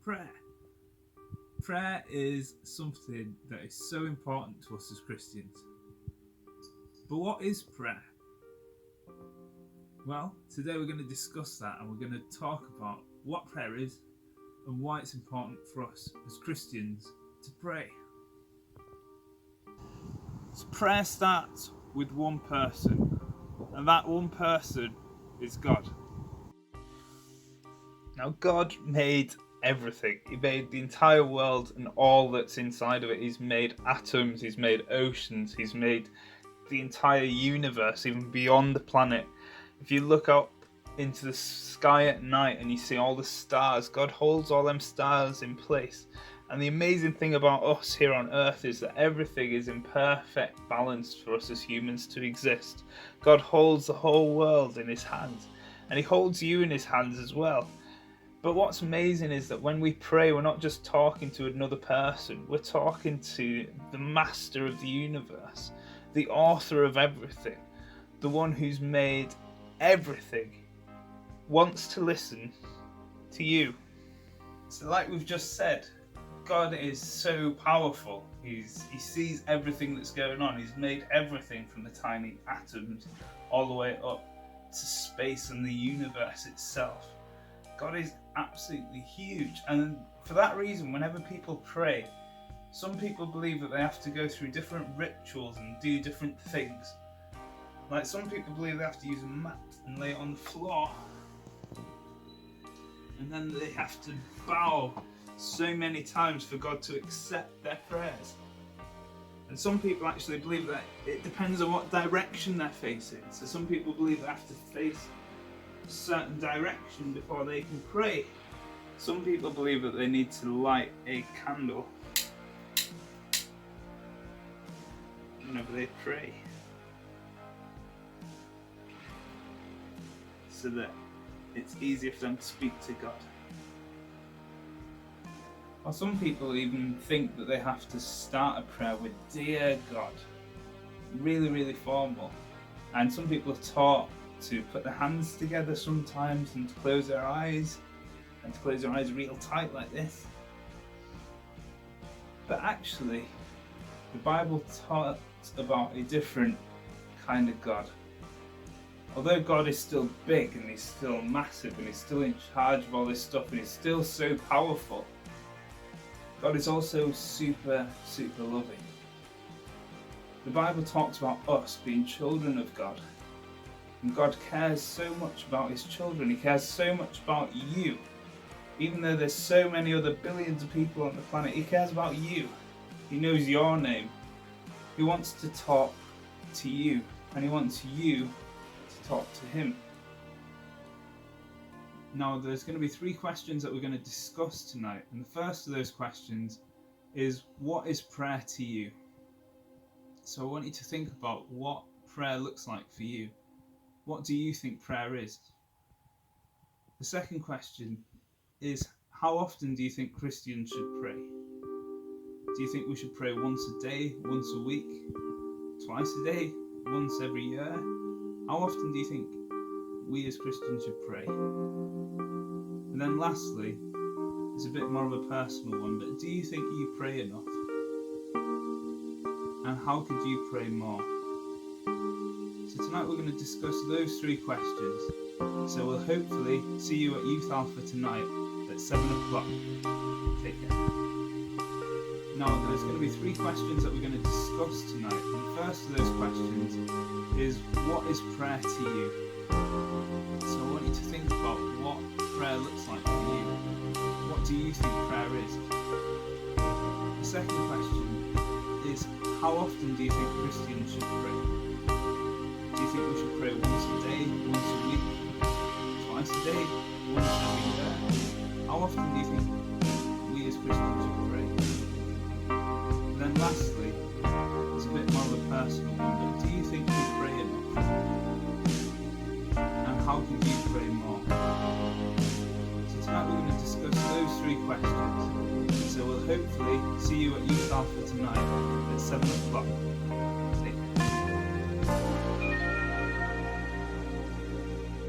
prayer. Prayer is something that is so important to us as Christians. But what is prayer? Well, today we're going to discuss that, and we're going to talk about what prayer is and why it's important for us as Christians to pray. So prayer starts with one person, and that one person is God. Now, God made everything. He made the entire world and all that's inside of it. He's made atoms, he's made oceans, he's made the entire universe, even beyond the planet. If you look up into the sky at night and you see all the stars, God holds all them stars in place. And the amazing thing about us here on earth is that everything is in perfect balance for us as humans to exist. God holds the whole world in his hands, and he holds you in his hands as well. But what's amazing is that when we pray, we're not just talking to another person, we're talking to the master of the universe, the author of everything, the one who's made everything, wants to listen to you. So like we've just said, God is so powerful. He sees everything that's going on. He's made everything from the tiny atoms all the way up to space and the universe itself. God is absolutely huge, and for that reason, whenever people pray, some people believe that they have to go through different rituals and do different things. Like some people believe they have to use a mat and lay it on the floor, and then they have to bow so many times for God to accept their prayers. And some people actually believe that it depends on what direction they're facing. So some people believe they have to face a certain direction before they can pray. Some people believe that they need to light a candle whenever they pray, so that it's easier for them to speak to God. Or some people even think that they have to start a prayer with "Dear God," really, really formal. And some people are taught to put their hands together sometimes and to close their eyes, and to close their eyes real tight like this. But actually, the Bible talks about a different kind of God. Although God is still big and he's still massive and he's still in charge of all this stuff and he's still so powerful, God is also super, super loving. The Bible talks about us being children of God. And God cares so much about his children. He cares so much about you. Even though there's so many other billions of people on the planet, he cares about you. He knows your name. He wants to talk to you, and he wants you to talk to him. Now, there's going to be 3 questions that we're going to discuss tonight. And the first of those questions is, what is prayer to you? So I want you to think about what prayer looks like for you. What do you think prayer is? The second question is, how often do you think Christians should pray? Do you think we should pray once a day, once a week, twice a day, once every year? How often do you think we as Christians should pray? And then lastly, it's a bit more of a personal one, but do you think you pray enough? And how could you pray more? So tonight we're going to discuss those 3 questions. So we'll hopefully see you at Youth Alpha tonight at 7 o'clock. Take care. Now, there's going to be 3 questions that we're going to discuss tonight. And the first of those questions is, what is prayer to you? So I want you to think about what prayer looks like for you. What do you think prayer is? The second question is, how often do you think Christians should pray? Do you think we should pray once a day, once a week, twice a day, once every year? How often do you think we as Christians should pray? And then lastly, it's a bit more of a personal one, but do you think we pray enough? And how could you pray more? So tonight we're going to discuss those 3 questions. So we'll hopefully see you at Youth Alpha tonight at 7 o'clock.